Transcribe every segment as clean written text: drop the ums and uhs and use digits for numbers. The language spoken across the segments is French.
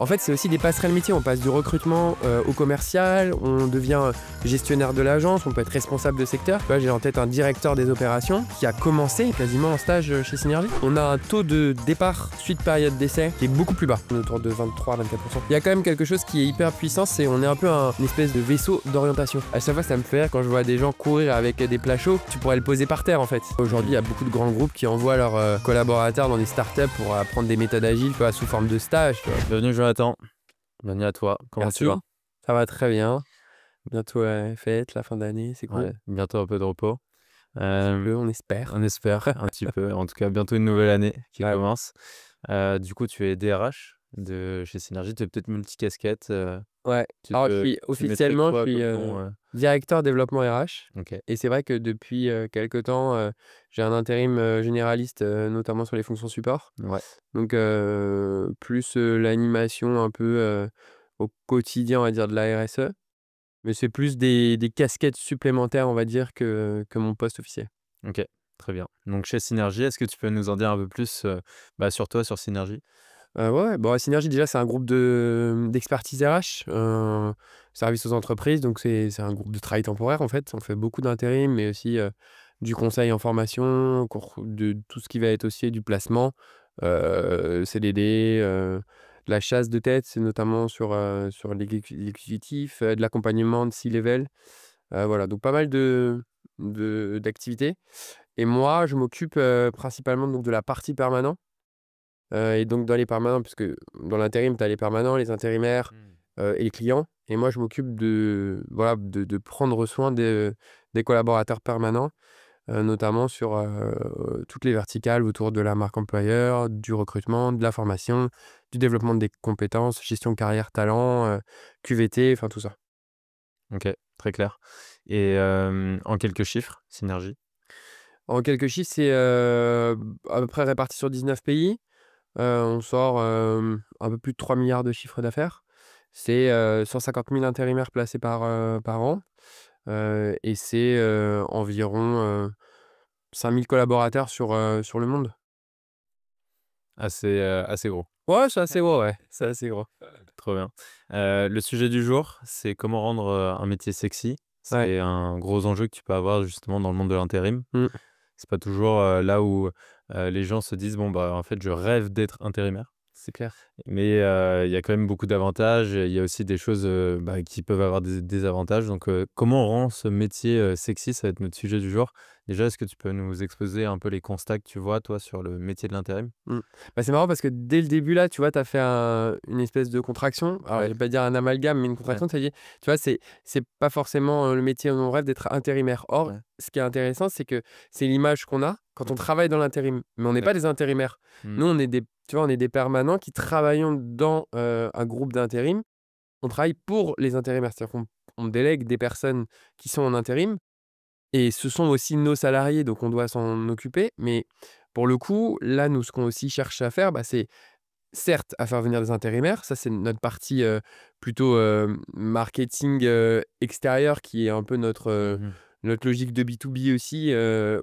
En fait, c'est aussi des passerelles métiers. On passe du recrutement au commercial, on devient gestionnaire de l'agence, on peut être responsable de secteur. Là, j'ai en tête un directeur des opérations qui a commencé quasiment en stage chez Synergie. On a un taux de départ suite période d'essai qui est beaucoup plus bas, autour de 23-24%. Il y a quand même quelque chose qui est hyper puissant, c'est on est un peu une espèce de vaisseau d'orientation. À chaque fois, ça me fait rire quand je vois des gens courir avec des plats chauds. Tu pourrais le poser par terre en fait. Aujourd'hui, il y a beaucoup de grands groupes qui envoient leurs collaborateurs dans des startups pour apprendre des méthodes agiles, sous forme de stage. Bienvenue Jonathan, bienvenue à toi. Comment Merci. tu vas? Ça va très bien. Bientôt fête, la fin d'année, c'est cool. Ouais, bientôt un peu de repos. On espère. On espère un petit peu. En tout cas, bientôt une nouvelle année qui Ouais. commence. Du coup, tu es DRH de chez Synergie. Tu es peut-être multicasquette. Ouais. Tu Alors, mettrais officiellement, quoi je suis comme nom, directeur développement RH. Ok. Et c'est vrai que depuis quelque temps, j'ai un intérim généraliste, notamment sur les fonctions support. Ouais. Donc, plus l'animation un peu au quotidien, on va dire, de la RSE. Mais c'est plus des casquettes supplémentaires, on va dire, que mon poste officiel. Ok. Très bien. Donc chez Synergie, est-ce que tu peux nous en dire un peu plus sur toi, sur Synergie? Ouais, bon, Synergie, déjà, c'est un groupe d'expertise RH, service aux entreprises. Donc, c'est un groupe de travail temporaire, en fait. On fait beaucoup d'intérim, mais aussi du conseil en formation, de tout ce qui va être aussi du placement, CDD, de la chasse de tête, c'est notamment sur l'exécutif, de l'accompagnement de C-level. Voilà, donc pas mal d'activités. Et moi, je m'occupe principalement donc, de la partie permanente. Et donc dans les permanents, puisque dans l'intérim, tu as les permanents, les intérimaires et les clients. Et moi, je m'occupe voilà, de prendre soin des collaborateurs permanents, notamment sur toutes les verticales autour de la marque employeur, du recrutement, de la formation, du développement des compétences, gestion de carrière, talent, QVT, enfin tout ça. Ok, très clair. Et en quelques chiffres, Synergie? En quelques chiffres, c'est à peu près réparti sur 19 pays. On sort un peu plus de 3 milliards de chiffre d'affaires. C'est 150 000 intérimaires placés par an. Et c'est environ 5 000 collaborateurs sur le monde. Assez gros. Ouais, c'est assez gros, ouais. C'est assez gros. Trop bien. Le sujet du jour, c'est comment rendre un métier sexy. Ouais. C'est un gros enjeu que tu peux avoir justement dans le monde de l'intérim. Mmh. C'est pas toujours là où les gens se disent, bon, bah, en fait, je rêve d'être intérimaire. C'est clair. Mais il y a quand même beaucoup d'avantages. Il y a aussi des choses qui peuvent avoir des désavantages. Donc, comment on rend ce métier sexy? Ça va être notre sujet du jour. Déjà, est-ce que tu peux nous exposer un peu les constats que tu vois, toi, sur le métier de l'intérim? Mmh. Bah, c'est marrant parce que dès le début là, tu vois, tu as fait une espèce de contraction. Alors, Ouais. je vais pas dire un amalgame, mais une contraction, tu as dit, tu vois, c'est pas forcément le métier où on rêve d'être intérimaire. Or, Ouais. ce qui est intéressant, c'est que c'est l'image qu'on a quand on travaille dans l'intérim. Mais on n'est pas des intérimaires. Mmh. Nous, on est des permanents qui travaillons dans un groupe d'intérim. On travaille pour les intérimaires. C'est-à-dire qu'on délègue des personnes qui sont en intérim. Et ce sont aussi nos salariés, donc on doit s'en occuper. Mais pour le coup, là, nous, ce qu'on aussi cherche à faire, c'est certes à faire venir des intérimaires. Ça, c'est notre partie plutôt marketing extérieur qui est un peu Mmh. notre logique de B2B aussi.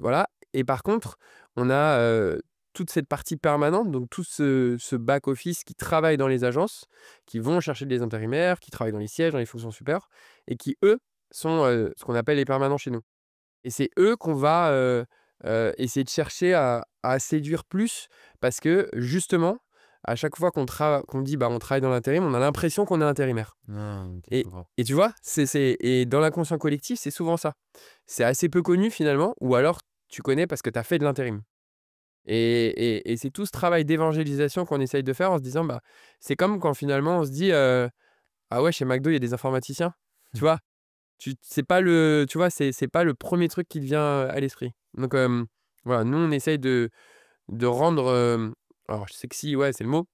Voilà. Et par contre, on a toute cette partie permanente, donc tout ce back-office qui travaille dans les agences, qui vont chercher des intérimaires, qui travaillent dans les sièges, dans les fonctions supérieures, et qui, eux, sont ce qu'on appelle les permanents chez nous. Et c'est eux qu'on va essayer de chercher à séduire plus parce que justement, à chaque fois qu'on dit on travaille dans l'intérim, on a l'impression qu'on est intérimaire. Ah, ok, je Et, comprends. et tu vois, et dans l'inconscient collectif, c'est souvent ça. C'est assez peu connu finalement, ou alors tu connais parce que tu as fait de l'intérim. Et c'est tout ce travail d'évangélisation qu'on essaye de faire en se disant, c'est comme quand finalement on se dit, ah ouais, chez McDo, il y a des informaticiens. Tu vois, c'est pas tu vois, c'est pas le premier truc qui te vient à l'esprit. Donc, voilà, nous, on essaye de rendre, alors sexy, ouais, c'est le mot,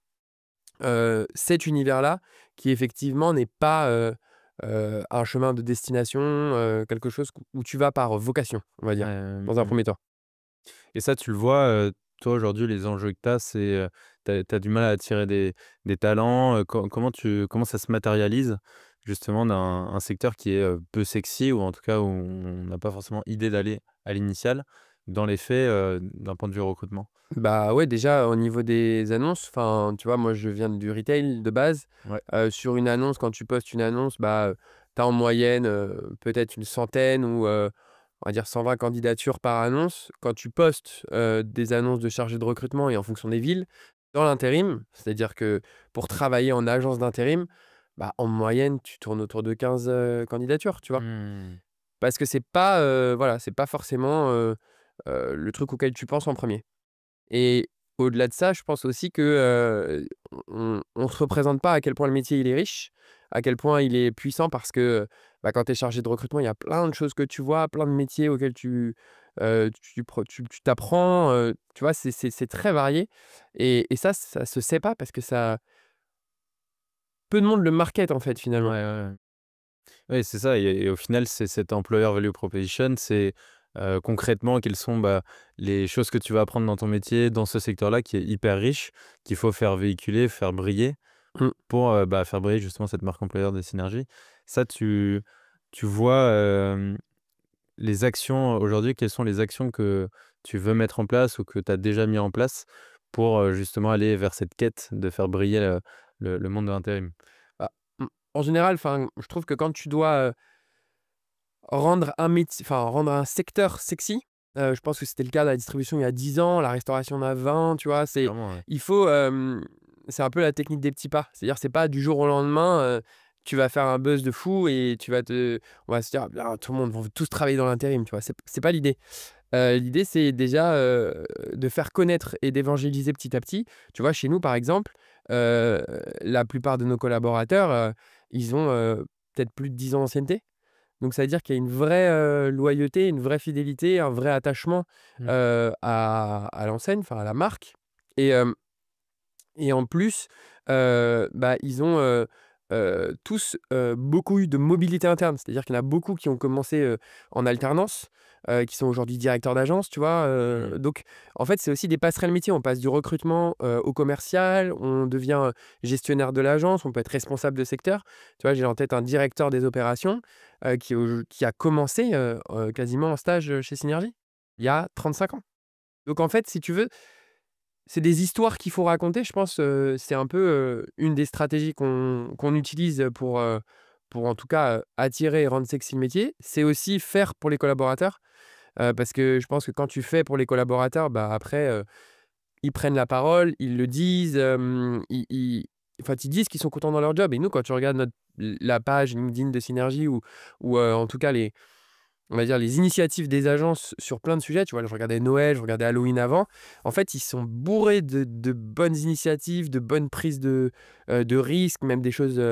cet univers-là qui effectivement n'est pas un chemin de destination, quelque chose où tu vas par vocation, on va dire, dans un Mmh. premier temps. Et ça, tu le vois, toi, aujourd'hui, les enjeux que tu as, c'est, tu as du mal à attirer des talents, comment ça se matérialise, justement, dans un secteur qui est, peu sexy ou en tout cas où on n'a pas forcément idée d'aller à l'initial? dans les faits, d'un point de vue recrutement? Bah, ouais, déjà au niveau des annonces, enfin, tu vois, moi je viens du retail de base. Ouais. Sur une annonce, quand tu postes une annonce, bah, tu as en moyenne, peut-être une centaine ou, on va dire 120 candidatures par annonce. Quand tu postes, des annonces de chargés de recrutement et en fonction des villes, dans l'intérim, c'est-à-dire que pour travailler en agence d'intérim, bah, en moyenne, tu tournes autour de 15 candidatures, tu vois? Mmh. Parce que c'est pas, voilà, c'est pas forcément, le truc auquel tu penses en premier. Et au-delà de ça, je pense aussi que, on se représente pas à quel point le métier il est riche, à quel point il est puissant parce que, bah, quand tu es chargé de recrutement, il y a plein de choses que tu vois, plein de métiers auxquels tu t'apprends, tu vois? C'est très varié et ça se sait pas parce que ça peu de monde le market, en fait, Ouais, finalement. ouais, ouais. Oui, c'est ça et au final, c'est cet employer value proposition, c'est, concrètement quelles sont, bah, les choses que tu vas apprendre dans ton métier, dans ce secteur-là qui est hyper riche, qu'il faut faire véhiculer, faire briller Mmh. pour, bah, faire briller justement cette marque employeur de Synergie. Ça, tu vois, les actions aujourd'hui, quelles sont les actions que tu veux mettre en place ou que tu as déjà mis en place pour, justement aller vers cette quête de faire briller, le monde de l'intérim? Bah, en général, enfin, je trouve que quand tu dois, rendre un secteur sexy, je pense que c'était le cas de la distribution il y a 10 ans, la restauration en a 20, tu vois? Clairement, ouais. Il faut, c'est un peu la technique des petits pas. C'est-à-dire, c'est pas du jour au lendemain, tu vas faire un buzz de fou et on va se dire: «Bien, tout le monde vont tous travailler dans l'intérim», tu vois? C'est pas l'idée. L'idée, c'est déjà, de faire connaître et d'évangéliser petit à petit. Tu vois, chez nous, par exemple, heu, la plupart de nos collaborateurs, ils ont, peut-être plus de 10 ans d'ancienneté. Donc ça veut dire qu'il y a une vraie, loyauté, une vraie fidélité, un vrai attachement, Mmh. à l'enseigne, enfin à la marque et en plus, bah, ils ont, tous, beaucoup eu de mobilité interne. C'est-à-dire qu'il y en a beaucoup qui ont commencé, en alternance, qui sont aujourd'hui directeurs d'agence, tu vois? Mmh. Donc en fait, c'est aussi des passerelles métiers. On passe du recrutement, au commercial, on devient, gestionnaire de l'agence, on peut être responsable de secteur. Tu vois, j'ai en tête un directeur des opérations, qui a commencé, quasiment en stage, chez Synergie, il y a 35 ans. Donc en fait, si tu veux, c'est des histoires qu'il faut raconter, je pense, c'est un peu, une des stratégies qu'on utilise, pour en tout cas, attirer et rendre sexy le métier. C'est aussi faire pour les collaborateurs, parce que je pense que quand tu fais pour les collaborateurs, bah, après, ils prennent la parole, ils le disent, ils disent qu'ils sont contents dans leur job et nous, quand tu regardes la page LinkedIn de Synergie ou, en tout cas on va dire les initiatives des agences sur plein de sujets, tu vois? Je regardais Noël, je regardais Halloween avant. En fait, ils sont bourrés de bonnes initiatives, de bonnes prises de risques, même des choses,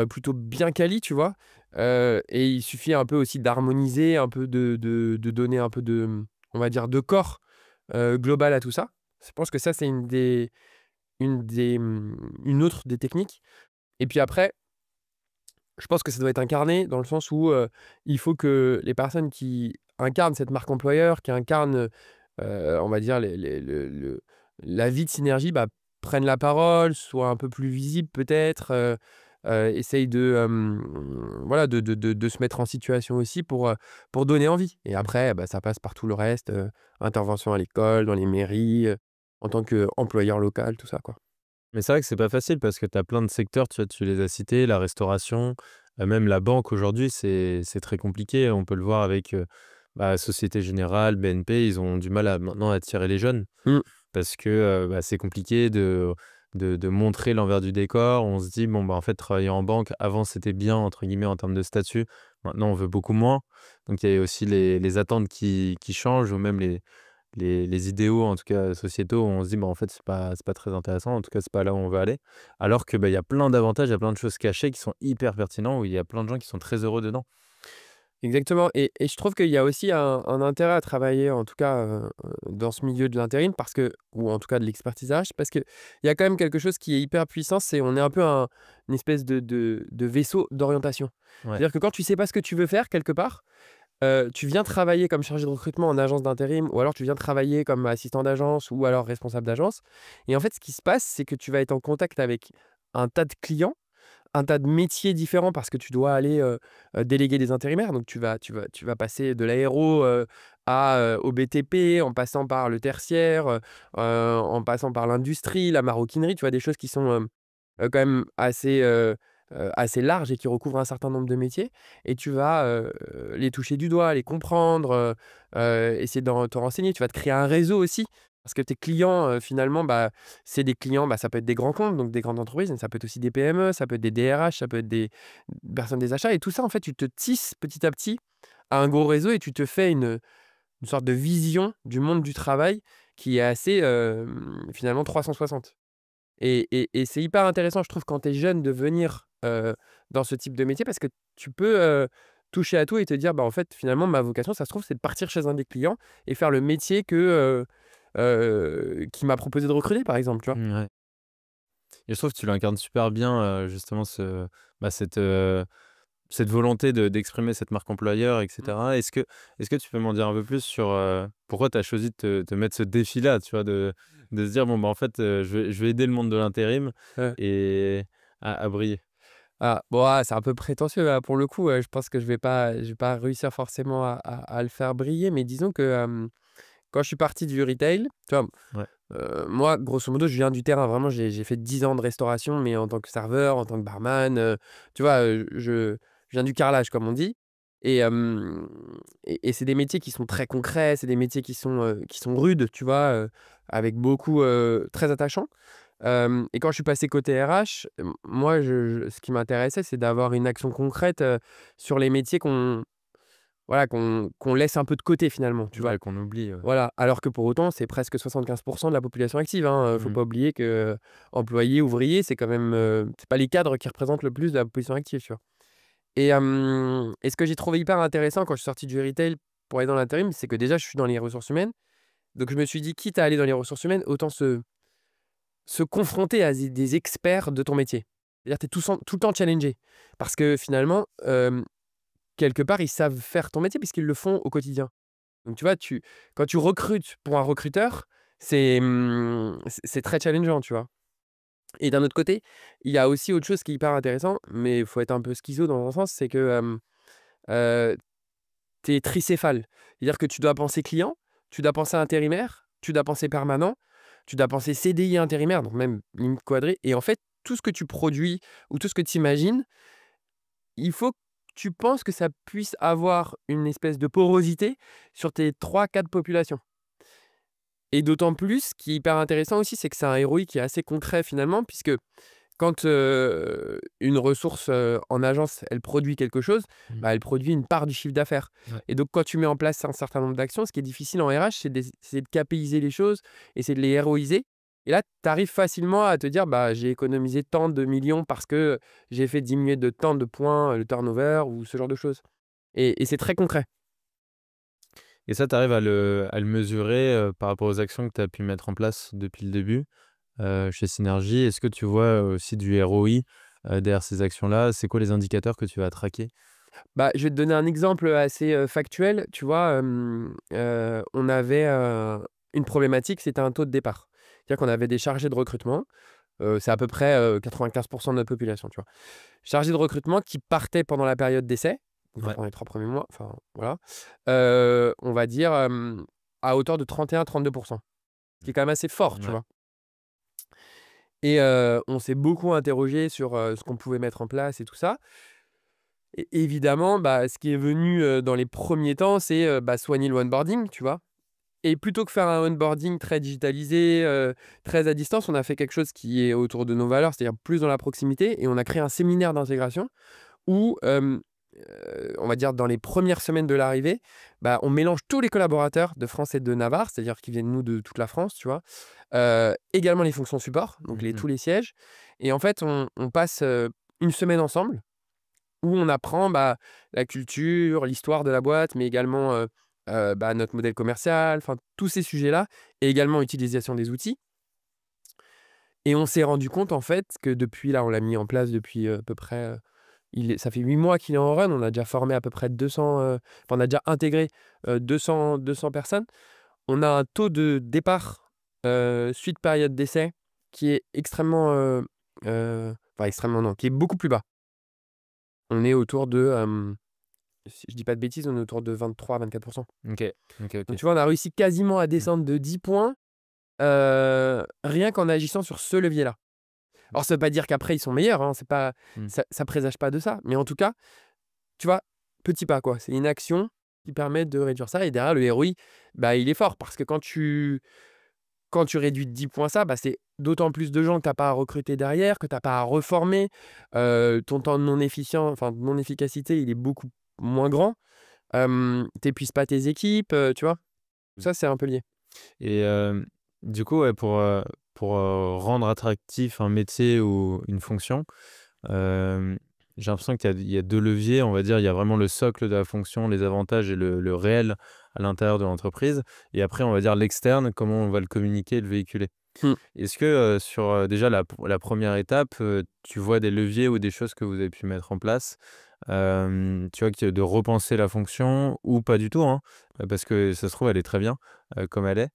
plutôt bien quali, tu vois? Et il suffit un peu aussi d'harmoniser, un peu de donner un peu de, on va dire, de corps, global à tout ça. Je pense que ça, c'est une autre des techniques et puis après je pense que ça doit être incarné dans le sens où, il faut que les personnes qui incarnent cette marque employeur, qui incarnent, on va dire la vie de Synergie, bah, prennent la parole, soient un peu plus visibles peut-être, essayent de, voilà, de se mettre en situation aussi pour donner envie et après, bah, ça passe par tout le reste, intervention à l'école, dans les mairies, en tant qu'employeur local, tout ça, quoi. Mais c'est vrai que c'est pas facile parce que tu as plein de secteurs, tu vois, tu les as cités, la restauration, même la banque aujourd'hui, c'est très compliqué. On peut le voir avec, bah, Société Générale, BNP, ils ont du mal à maintenant attirer les jeunes Mmh. parce que, bah, c'est compliqué de montrer l'envers du décor. On se dit: «Bon, bah, en fait, travailler en banque, avant, c'était bien» entre guillemets en termes de statut. Maintenant, on veut beaucoup moins. Donc il y a aussi les attentes qui changent ou même les idéaux, en tout cas sociétaux, où on se dit: «Bah, en fait, c'est pas très intéressant, en tout cas, c'est pas là où on veut aller». Alors que, bah, il y a plein d'avantages, il y a plein de choses cachées qui sont hyper pertinents, où il y a plein de gens qui sont très heureux dedans. Exactement et je trouve qu'il y a aussi un intérêt à travailler, en tout cas, dans ce milieu de l'intérim parce que ou en tout cas de l'expertisage, parce qu'il y a quand même quelque chose qui est hyper puissant, c'est on est un peu une espèce de vaisseau d'orientation. Ouais. C'est-à-dire que quand tu sais pas ce que tu veux faire quelque part, tu viens travailler comme chargé de recrutement en agence d'intérim ou alors tu viens travailler comme assistant d'agence ou alors responsable d'agence et en fait, ce qui se passe, c'est que tu vas être en contact avec un tas de clients, un tas de métiers différents parce que tu dois aller, déléguer des intérimaires. Donc tu vas passer de l'aéro, au BTP, en passant par le tertiaire, en passant par l'industrie, la maroquinerie, tu vois? Des choses qui sont, quand même assez larges et qui recouvrent un certain nombre de métiers et tu vas, les toucher du doigt, les comprendre, essayer d'en te renseigner. Tu vas te créer un réseau aussi parce que tes clients, finalement, bah, c'est des clients, bah, ça peut être des grands comptes, donc des grandes entreprises, mais ça peut être aussi des PME, ça peut être des DRH, ça peut être des personnes des achats et tout ça, en fait, tu te tisses petit à petit à un gros réseau et tu te fais une sorte de vision du monde du travail qui est assez, finalement 360. Et c'est hyper intéressant, je trouve, quand tu es jeune de venir, dans ce type de métier parce que tu peux, toucher à tout et te dire: «Bah, en fait, finalement, ma vocation, ça se trouve, c'est de partir chez un des clients et faire le métier qui m'a proposé de recruter», par exemple, tu vois? Ouais. Et je trouve que tu l'incarnes super bien, justement cette volonté d'exprimer cette marque employeur et Mmh. cetera. Est-ce que tu peux m'en dire un peu plus sur, pourquoi tu as choisi de te mettre ce défi-là, tu vois? De se dire: «Bon, bah, en fait, je vais aider le monde de l'intérim et à briller». Bon, c'est un peu prétentieux, là, pour le coup, je pense que je vais pas réussir forcément à le faire briller, mais disons que, quand je suis parti du retail, tu vois? Ouais. Moi, grosso modo, je viens du terrain. Vraiment, j'ai fait 10 ans de restauration, mais en tant que serveur, en tant que barman, tu vois? Je viens du carrelage, comme on dit et c'est des métiers qui sont très concrets, c'est des métiers qui sont rudes, tu vois? Avec beaucoup, très attachants. Et quand je suis passé côté RH, moi, ce qui m'intéressait, c'est d'avoir une action concrète, sur les métiers voilà, qu'on laisse un peu de côté, finalement, tu vois? Ouais, qu'on oublie, ouais. Voilà, alors que pour autant, c'est presque 75 de la population active, hein, faut Mmh. pas oublier que, employés, ouvriers, c'est quand même, c'est pas les cadres qui représentent le plus de la population active, tu vois? Et ce que j'ai trouvé hyper intéressant quand je suis sorti du retail pour aller dans l'intérim, c'est que déjà, je suis dans les ressources humaines, donc je me suis dit: «Quitte à aller dans les ressources humaines, autant se confronter à des experts de ton métier». C'est-à-dire, tu es tout le temps challengé parce que finalement, quelque part, ils savent faire ton métier puisqu'ils le font au quotidien. Donc tu vois, quand tu recrutes pour un recruteur, c'est très challengeant, tu vois? Et d'un autre côté, il y a aussi autre chose qui est hyper intéressant, mais il faut être un peu schizo dans un sens, c'est que, heu, tu es tricéphale. C'est-à-dire que tu dois penser client, tu dois penser intérimaire, tu dois penser permanent, tu dois penser CDI intérimaire, donc même limite quadri et en fait, tout ce que tu produis ou tout ce que tu imagines, il faut que tu penses que ça puisse avoir une espèce de porosité sur tes trois quatre populations. Et d'autant plus, ce qui est hyper intéressant aussi, c'est que c'est un ROI qui est assez concret finalement, puisque quand, une ressource, en agence, elle produit quelque chose, Mmh. bah, elle produit une part du chiffre d'affaires. Ouais. Et donc quand tu mets en place un certain nombre d'actions, ce qui est difficile en RH, c'est de KPIser les choses et c'est de les héroïser. Et là, tu arrives facilement à te dire: «Bah, j'ai économisé tant de millions parce que j'ai fait diminuer de tant de points, le turnover» ou ce genre de choses. Et c'est très concret. Et ça, tu arrives à le mesurer, par rapport aux actions que tu as pu mettre en place depuis le début, chez Synergie? Est-ce que tu vois, aussi du ROI, derrière ces actions-là? C'est quoi les indicateurs que tu vas traquer? Bah, je vais te donner un exemple assez, factuel. Tu vois, on avait, une problématique, c'était un taux de départ. C'est-à-dire qu'on avait des chargés de recrutement, c'est à peu près, 95 de notre population, tu vois? Chargés de recrutement qui partaient pendant la période d'essai, donc Ouais. pendant les 3 premiers mois, enfin voilà, on va dire, à hauteur de 31-32, ce qui est quand même assez fort, tu Ouais. vois? Et on s'est beaucoup interrogé sur, ce qu'on pouvait mettre en place et tout ça. Et évidemment, bah, ce qui est venu, dans les premiers temps, c'est, bah, soigner le onboarding, tu vois? Et plutôt que faire un onboarding très digitalisé, très à distance, on a fait quelque chose qui est autour de nos valeurs, c'est-à-dire plus dans la proximité et on a créé un séminaire d'intégration où, on va dire dans les premières semaines de l'arrivée, bah, on mélange tous les collaborateurs de France et de Navarre, c'est-à-dire qui viennent, nous, de toute la France, tu vois? Également les fonctions support, donc Mmh. tous les sièges et en fait, on passe, 1 semaine ensemble où on apprend, bah, la culture, l'histoire de la boîte, mais également, bah, notre modèle commercial, enfin tous ces sujets-là et également l'utilisation des outils et on s'est rendu compte en fait que depuis là, on l'a mis en place depuis, à peu près, ça fait 8 mois qu'il est en run, on a déjà formé à peu près 200, enfin on a déjà intégré, 200 personnes. On a un taux de départ, suite période d'essai qui est extrêmement, enfin extrêmement non, qui est beaucoup plus bas. On est autour de, si je dis pas de bêtises, on est autour de 23-24. OK. OK, Donc OK. tu vois, on a réussi quasiment à Mmh. descendre de 10 points, rien qu'en agissant sur ce levier-là. Alors ça veut pas dire qu'après ils sont meilleurs, hein, c'est pas Mmh. ça présage pas de ça, mais en tout cas, tu vois, petit pas quoi. C'est une action qui permet de réduire ça et derrière le ROI, bah, il est fort parce que quand tu réduis de 10 points ça, bah, c'est d'autant plus de gens que tu as pas à recruter derrière, que tu as pas à reformer, ton temps de de non efficacité, il est beaucoup moins grand. Tu épuises pas tes équipes, tu vois? Mmh. Ça, c'est un peu lié. Et du coup, ouais, pour, rendre attractif un métier ou une fonction, hem, j'ai l'impression qu'il y a 2 leviers, on va dire. Il y a vraiment le socle de la fonction, les avantages et le réel à l'intérieur de l'entreprise et après, on va dire l'externe, comment on va le communiquer le véhiculer. Mmh. Est-ce que, sur, déjà la 1re étape, tu vois des leviers ou des choses que vous avez pu mettre en place? Tu vois que de repenser la fonction ou pas du tout, hein? Parce que ça se trouve elle est très bien, comme elle est.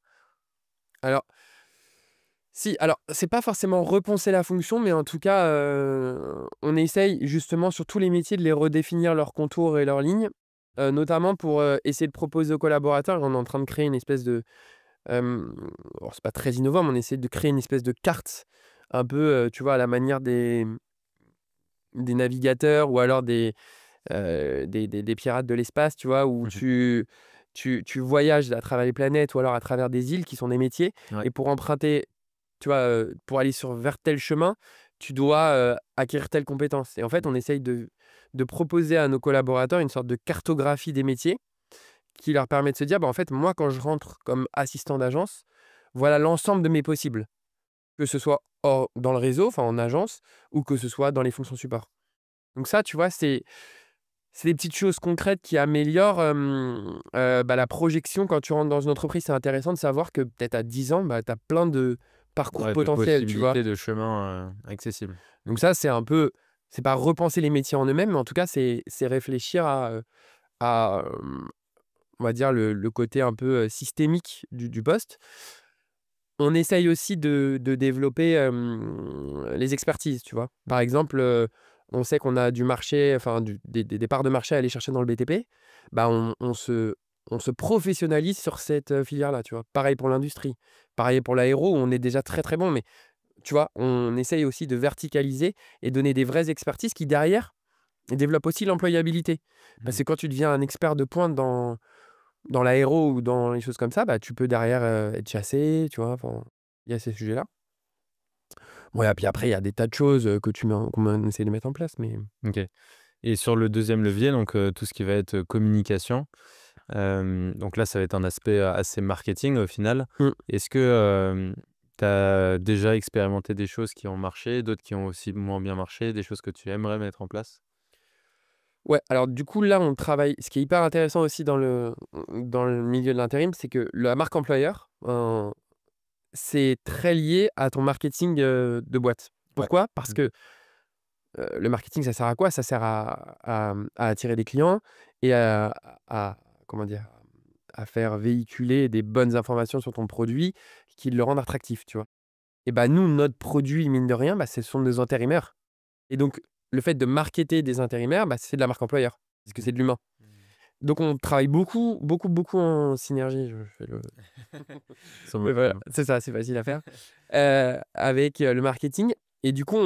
Alors si, alors c'est pas forcément repenser la fonction, mais en tout cas, on essaye justement sur tous les métiers de les redéfinir leurs contours et leurs lignes, notamment pour, essayer de proposer aux collaborateurs. On est en train de créer une espèce de, alors c'est pas très innovant, mais on essaie de créer une espèce de carte un peu, tu vois, à la manière des navigateurs ou alors des pirates de l'espace, tu vois? Où Mmh. tu voyages à travers les planètes ou alors à travers des îles qui sont des métiers Ouais. et pour emprunter, tu vois, pour aller vers tel chemin, tu dois, acquérir telle compétence et en fait, on essaye de proposer à nos collaborateurs une sorte de cartographie des métiers qui leur permet de se dire: «Bah, en fait, moi, quand je rentre comme assistant d'agence, voilà l'ensemble de mes possibles». Que ce soit dans le réseau, enfin en agence ou que ce soit dans les fonctions support. Donc ça, tu vois, c'est des petites choses concrètes qui améliorent, bah, la projection quand tu rentres dans une entreprise. C'est intéressant de savoir que peut-être à 10 ans, bah, tu as plein de parcours Ouais, de potentiels, tu vois? possibilités, de chemins, accessibles. Donc ça, c'est un peu c'est pas repenser les métiers en eux-mêmes, mais en tout cas, c'est réfléchir à, on va dire le côté un peu, systémique du poste. On essaye aussi de développer, les expertises, tu vois? Par exemple, on sait qu'on a du marché, enfin des parts de marché à aller chercher dans le BTP. Bah, on se professionnalise sur cette, filière-là, tu vois? Pareil pour l'industrie, pareil pour l'aéro où on est déjà très, très bon, mais tu vois? On essaye aussi de verticaliser et donner des vraies expertises qui derrière développent aussi l'employabilité. Parce Mmh. que quand tu deviens un expert de pointe dans l'aéro ou dans les choses comme ça, bah, tu peux derrière, être chassé, tu vois? Enfin, il y a ces sujets-là. Ouais, et puis après, il y a des tas de choses, que tu mets en qu'on essaie de mettre en place, mais OK. Et sur le deuxième levier, donc tout ce qui va être, communication, donc là, ça va être un aspect, assez marketing au final. mmh. Est-ce que, tu as déjà expérimenté des choses qui ont marché, d'autres qui ont aussi moins bien marché, des choses que tu aimerais mettre en place? Ouais, alors du coup, là, on travaille ce qui est hyper intéressant aussi dans le milieu de l'intérim, c'est que la marque employeur, c'est très lié à ton marketing, de boîte. Ouais. Pourquoi? Parce Mmh. que, le marketing, ça sert à quoi? Ça sert à attirer des clients et à comment dire? À faire véhiculer des bonnes informations sur ton produit qui le rendent attractif, tu vois? Et bah, nous, notre produit, mine de rien, bah, ce sont des intérimaires et donc le fait de marketer des intérimaires, bah, c'est de la marque employeur, parce que Mmh. c'est de l'humain. Mmh. Donc on travaille beaucoup, beaucoup, beaucoup en synergie, je fais le Sans oui, mot voilà, commun. c'est ça, c'est facile à faire, avec, le marketing et du coup,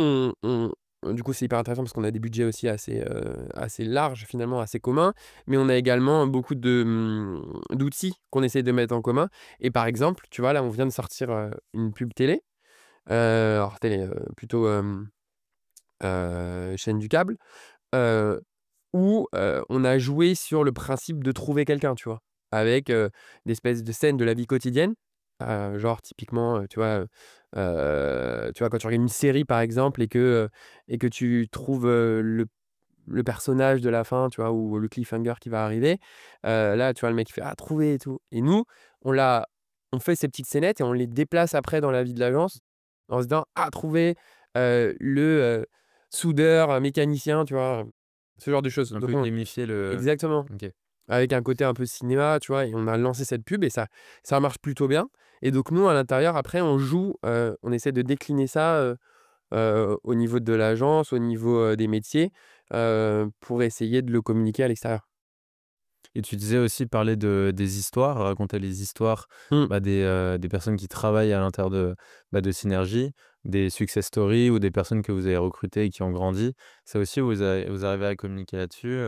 du coup, c'est hyper intéressant parce qu'on a des budgets aussi assez larges, finalement, assez communs, mais on a également beaucoup d'outils qu'on essaie de mettre en commun et par exemple, tu vois, là, on vient de sortir, une pub télé, alors télé, plutôt, chaîne du câble, heu, où, on a joué sur le principe de trouver quelqu'un, tu vois? Avec, des espèces de scènes de la vie quotidienne, genre typiquement, tu vois, quand tu regardes une série, par exemple et que tu trouves, le personnage de la fin, tu vois? Ou le cliffhanger qui va arriver, là, tu vois, le mec, il fait: «Ah, trouvé» et tout et nous, on l'a on fait ces petites scénettes et on les déplace après dans la vie de l'agence en se disant: «Ah, trouvé, le, soudeur, mécanicien», tu vois? Ce genre de choses. Un Donc peu on gamifier le exactement, OK. avec un côté un peu cinéma, tu vois? Et on a lancé cette pub et ça marche plutôt bien et donc nous, à l'intérieur, après, on joue, on essaie de décliner ça, au niveau de l'agence, au niveau, des métiers, pour essayer de le communiquer à l'extérieur. Et tu disais aussi parler des histoires, raconter les histoires, Mmh. des personnes qui travaillent à l'intérieur de Synergie, des success stories ou des personnes que vous avez recrutées et qui ont grandi. Ça aussi, vous arrivez à communiquer là-dessus?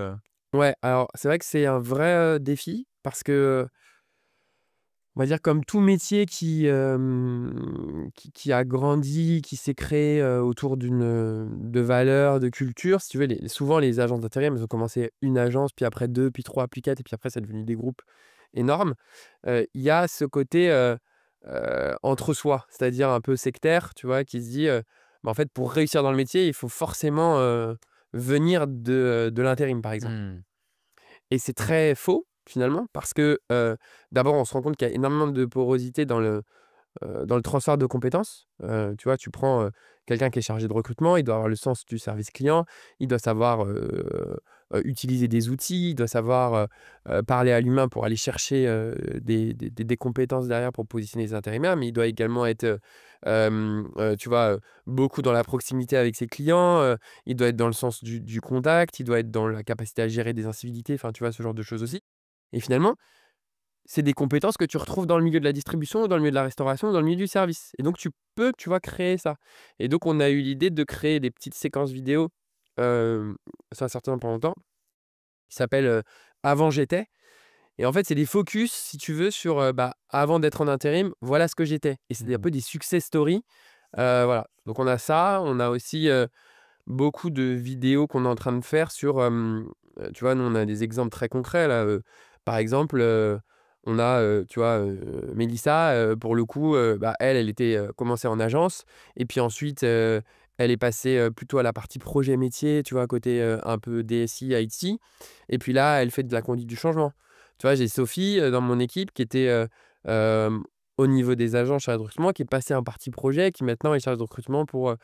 Ouais, alors c'est vrai que c'est un vrai, défi parce que, on va dire comme tout métier qui a grandi, qui s'est créé, autour de valeurs, de culture, si tu veux, souvent les agences d'intérim, elles ont commencé une agence, puis après 2, puis 3, puis 4, et puis après c'est devenu des groupes énormes. Il y a ce côté, entre soi, c'est-à-dire un peu sectaire, tu vois? Qui se dit, bah, en fait, pour réussir dans le métier, il faut forcément, venir de l'intérim, par exemple. Mmh. Et c'est très faux, finalement, parce que, d'abord, on se rend compte qu'il y a énormément de porosité dans le transfert de compétences. Tu vois, tu prends, quelqu'un qui est chargé de recrutement, il doit avoir le sens du service client, il doit savoir, utiliser des outils, il doit savoir, parler à l'humain pour aller chercher, des compétences derrière pour positionner les intérimaires, mais il doit également être, tu vois, beaucoup dans la proximité avec ses clients, il doit être dans le sens du contact, il doit être dans la capacité à gérer des incivilités, enfin, tu vois, ce genre de choses aussi. Et finalement, c'est des compétences que tu retrouves dans le milieu de la distribution, dans le milieu de la restauration, dans le milieu du service. Et donc tu peux, tu vois, créer ça. Et donc on a eu l'idée de créer des petites séquences vidéo, ça a sorti pendant longtemps, qui s'appellent, «Avant j'étais». Et en fait, c'est des focus, si tu veux, sur, bah, avant d'être en intérim, voilà ce que j'étais. Et c'est un Mmh. peu des success stories, voilà. Donc on a ça, on a aussi, beaucoup de vidéos qu'on est en train de faire sur, tu vois, nous, on a des exemples très concrets là, par exemple, on a, tu vois, Mélissa, pour le coup, bah, elle était, commencée en agence et puis ensuite, elle est passée, plutôt à la partie projet métier, tu vois, côté, un peu DSI, IT, et puis là, elle fait de la conduite du changement. Tu vois, j'ai Sophie, dans mon équipe qui était, hem, au niveau des agents chargés de recrutement, qui est passée en partie projet, qui maintenant est chargée de recrutement pour,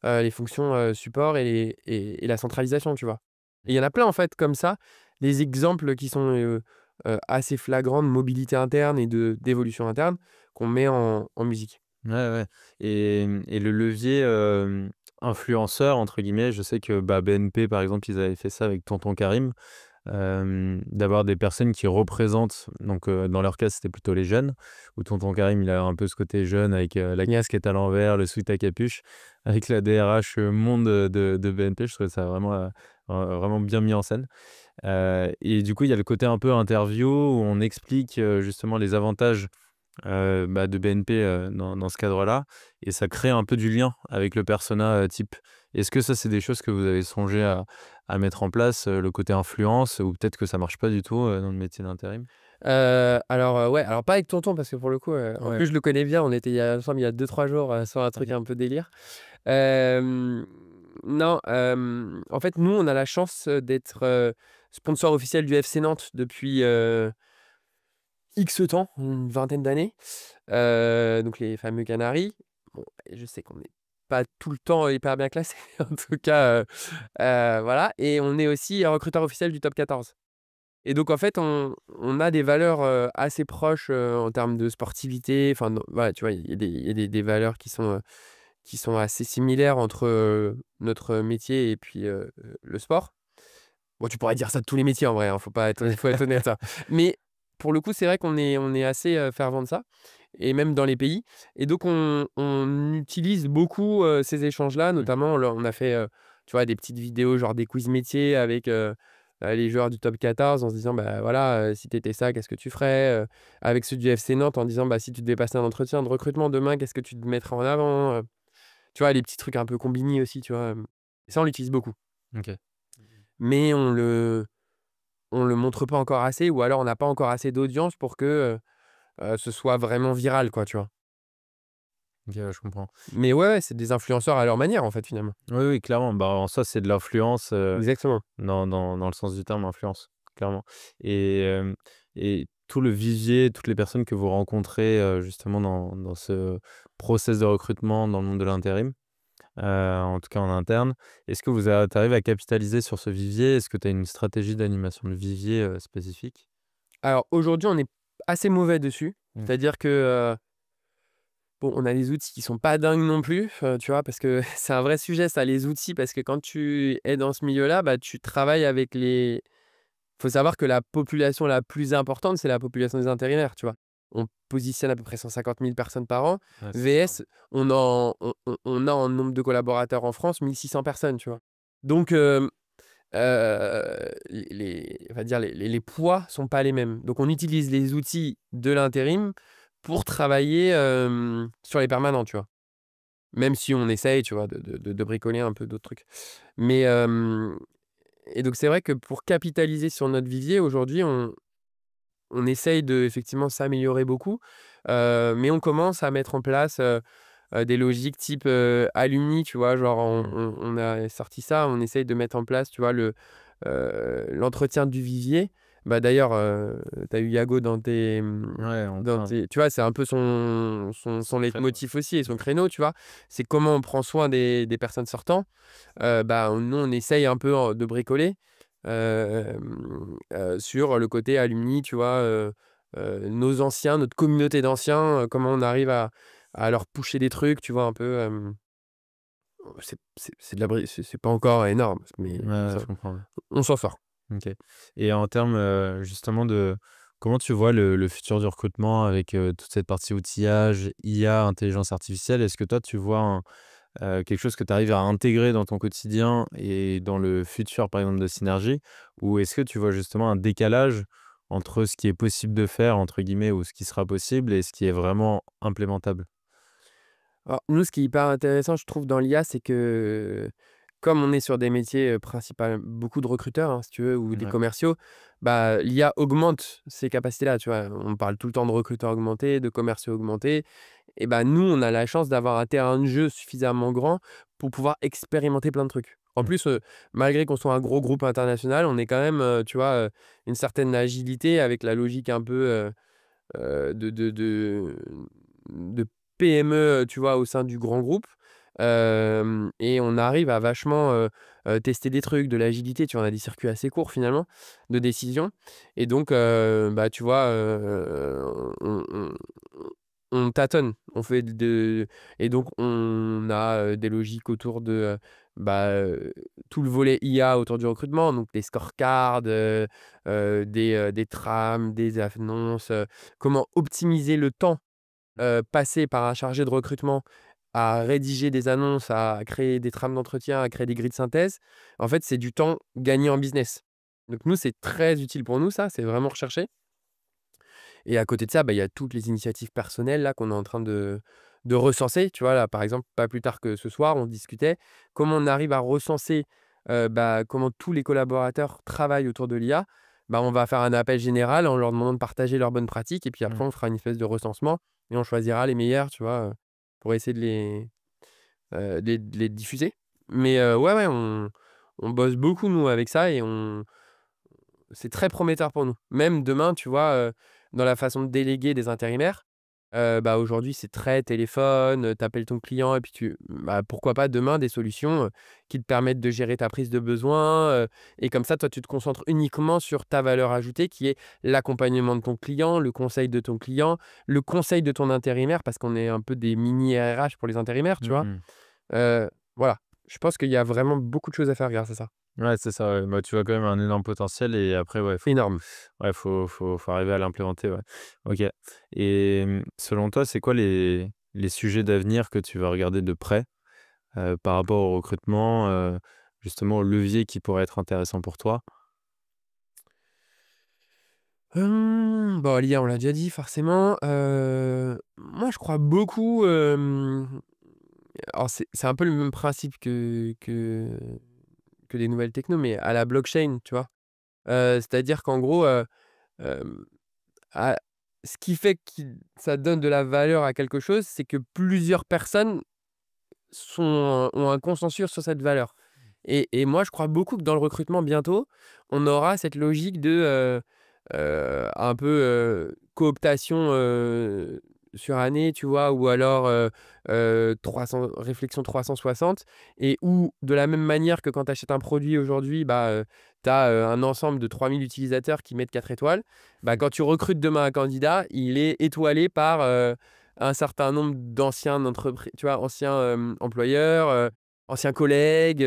les fonctions, support et la centralisation, tu vois? Et il y en a plein en fait comme ça, des exemples qui sont, assez flagrants de mobilité interne et d'évolution interne qu'on met en musique. Ouais, ouais, et le levier, «influenceur» entre guillemets, je sais que, BNP par exemple, ils avaient fait ça avec Tonton Karim. D'avoir des personnes qui représentent donc dans leur cas, c'était plutôt les jeunes, où tonton Karim, il a un peu ce côté jeune avec, la Yes. casquette à l'envers, le sweat à capuche, avec la DRH, monde, de BNP. Je trouvais ça vraiment, vraiment bien mis en scène, et du coup, il y a le côté un peu interview où on explique, justement les avantages, de BNP, dans ce cadre-là, et ça crée un peu du lien avec le persona, type. Est-ce que ça, c'est des choses que vous avez songé à mettre en place, le côté influence, ou peut-être que ça marche pas du tout, dans le métier d'intérim? Alors, ouais, alors pas avec tonton parce que pour le coup, en Ouais. plus je le connais bien, on était ensemble il y a 2-3 jours, sur un truc OK. un peu délire. Hem, non, en fait, nous, on a la chance, d'être, sponsor officiel du FC Nantes depuis, X temps, une vingtaine d'années, donc les fameux Canaries. Bon, et je sais qu'on n'est pas tout le temps hyper bien classé, en tout cas, voilà, et on est aussi recruteur officiel du top 14. Et donc en fait, on a des valeurs, assez proches, en termes de sportivité, enfin, non, voilà, tu vois? Il y a des valeurs qui sont assez similaires entre, notre métier et puis, le sport. Bon, tu pourrais dire ça de tous les métiers en vrai, hein, faut être honnête, hein. Mais pour le coup, c'est vrai qu'on est assez, fervent de ça, et même dans les pays, et donc on utilise beaucoup, ces échanges-là. Mmh. Notamment, là, on a fait, tu vois, des petites vidéos, genre des quiz métiers avec, les joueurs du top 14 en se disant: «Bah, voilà, si tu étais ça, qu'est-ce que tu ferais?» Avec ceux du FC Nantes en disant: «Bah, si tu devais passer un entretien de recrutement demain, qu'est-ce que tu te mettrais en avant?» Tu vois, les petits trucs un peu combini aussi, tu vois? Et ça, on l'utilise beaucoup. OK. Mais on le montre pas encore assez, ou alors on n'a pas encore assez d'audience pour que, ce soit vraiment viral, quoi, tu vois? OK, ouais, je comprends. Mais ouais, ouais, c'est des influenceurs à leur manière, en fait, finalement. Oui, oui, clairement. Bah, en soi, c'est de l'influence, Exactement. dans le sens du terme influence, clairement, et tout le vivier, toutes les personnes que vous rencontrez, justement dans ce process de recrutement dans le monde de l'intérim, en tout cas en interne. Est-ce que tu arrives à capitaliser sur ce vivier? Est-ce que tu as une stratégie d'animation de vivier, spécifique? Alors aujourd'hui, on est assez mauvais dessus. Mmh. C'est-à-dire que, bon, on a des outils qui sont pas dingues non plus, tu vois? Parce que c'est un vrai sujet ça, les outils, parce que quand tu es dans ce milieu-là, bah, tu travailles avec les Faut savoir que la population la plus importante, c'est la population des intérimaires, tu vois? On positionne à peu près 150 000 personnes par an, Ouais, c'est énorme. VS, on a en nombre de collaborateurs en France 1 600 personnes, tu vois? Donc on va dire les poids sont pas les mêmes. Donc on utilise les outils de l'intérim pour travailler, sur les permanents, tu vois? Même si on essaye, tu vois, de bricoler un peu d'autres trucs. Mais et donc c'est vrai que pour capitaliser sur notre vivier, aujourd'hui, on essaye de effectivement s'améliorer beaucoup, mais on commence à mettre en place, des logiques type, alumni, tu vois? Genre Mmh. on a sorti ça, on essaye de mettre en place, tu vois, l'entretien du vivier. Bah, d'ailleurs, tu as eu Yago Ouais, on dans parle. tes tu vois? C'est un peu son Son créneau, leitmotiv aussi et son créneau, tu vois? C'est comment on prend soin des personnes sortant. Bah, nous, on essaye un peu de bricoler, sur le côté alumni, tu vois? Nos anciens, notre communauté d'anciens, comment on arrive à leur pusher des trucs, tu vois? Un peu, c'est de la bri c'est pas encore énorme, mais ouais, ouais, ça je comprends, ouais. on s'en sort. OK. Et en termes, justement de comment tu vois le futur du recrutement avec, toute cette partie outillage, IA, intelligence artificielle? Est-ce que toi, tu vois quelque chose que tu arrives à intégrer dans ton quotidien et dans le futur, par exemple, de Synergie? Ou est-ce que tu vois justement un décalage entre ce qui est «possible de faire» entre guillemets ou ce qui sera possible et ce qui est vraiment implémentable? Alors, nous, ce qui est hyper intéressant, je trouve, dans l'IA, c'est que, comme on est sur des métiers, beaucoup de recruteurs, hein, si tu veux, ou des Ouais. commerciaux, bah, l'IA augmente ces capacités-là, tu vois? On parle tout le temps de recruteurs augmentés, de commerciaux augmentés et bah, nous, on a la chance d'avoir un terrain de jeu suffisamment grand pour pouvoir expérimenter plein de trucs. En Mmh. plus, malgré qu'on soit un gros groupe international, on est quand même, tu vois, une certaine agilité avec la logique un peu, de PME, tu vois, au sein du grand groupe. Et on arrive à vachement, tester des trucs, de l'agilité, tu vois? On a des circuits assez courts finalement de décision et donc bah, tu vois, on tâtonne. On fait de et donc on a, des logiques autour de, bah, tout le volet IA autour du recrutement, donc des scorecards, des trames, des annonces, comment optimiser le temps, passé par un chargé de recrutement à rédiger des annonces, à créer des trames d'entretien, à créer des grilles de synthèse. En fait, c'est du temps gagné en business. Donc nous, c'est très utile pour nous ça, c'est vraiment recherché et à côté de ça, bah, il y a toutes les initiatives personnelles là qu'on est en train de recenser. Tu vois? Là, par exemple, pas plus tard que ce soir, on discutait comment on arrive à recenser, bah, comment tous les collaborateurs travaillent autour de l'IA. Bah, on va faire un appel général en leur demandant de partager leurs bonnes pratiques et puis Mmh. après on fera une espèce de recensement et on choisira les meilleurs, tu vois? Pour essayer de les diffuser. Mais ouais, ouais, on bosse beaucoup nous avec ça et on c'est très prometteur pour nous. Même demain, tu vois, dans la façon de déléguer des intérimaires, bah, aujourd'hui, c'est très téléphone, tu appelles ton client et puis bah, pourquoi pas demain des solutions, qui te permettent de gérer ta prise de besoin, et comme ça, toi, tu te concentres uniquement sur ta valeur ajoutée qui est l'accompagnement de ton client, le conseil de ton client, le conseil de ton intérimaire parce qu'on est un peu des mini RH pour les intérimaires, tu Mmh vois? mh. Voilà, je pense qu'il y a vraiment beaucoup de choses à faire grâce à ça. Ouais, c'est ça, ouais. Bah, tu vois quand même un énorme potentiel et après, ouais, Énorme. faut arriver à l'implémenter, ouais. OK. Et selon toi, c'est quoi les sujets d'avenir que tu vas regarder de près, par rapport au recrutement, justement au levier qui pourrait être intéressant pour toi? Bon, l'IA, on l'a déjà dit forcément. Moi, je crois beaucoup, alors c'est un peu le même principe que les nouvelles techno, mais à la blockchain, tu vois? C'est-à-dire qu'en gros, hem, à ce qui fait que ça donne de la valeur à quelque chose, c'est que plusieurs personnes ont un consensus sur cette valeur et moi, je crois beaucoup que dans le recrutement bientôt, on aura cette logique de, un peu, cooptation, sur année, tu vois? Ou alors, 300 réflexion 360 et où de la même manière que quand tu achètes un produit aujourd'hui, bah, tu as, un ensemble de 3 000 utilisateurs qui mettent 4 étoiles. Bah, quand tu recrutes demain un candidat, il est étoilé par, un certain nombre d'anciens tu vois? Anciens, employeurs, anciens collègues.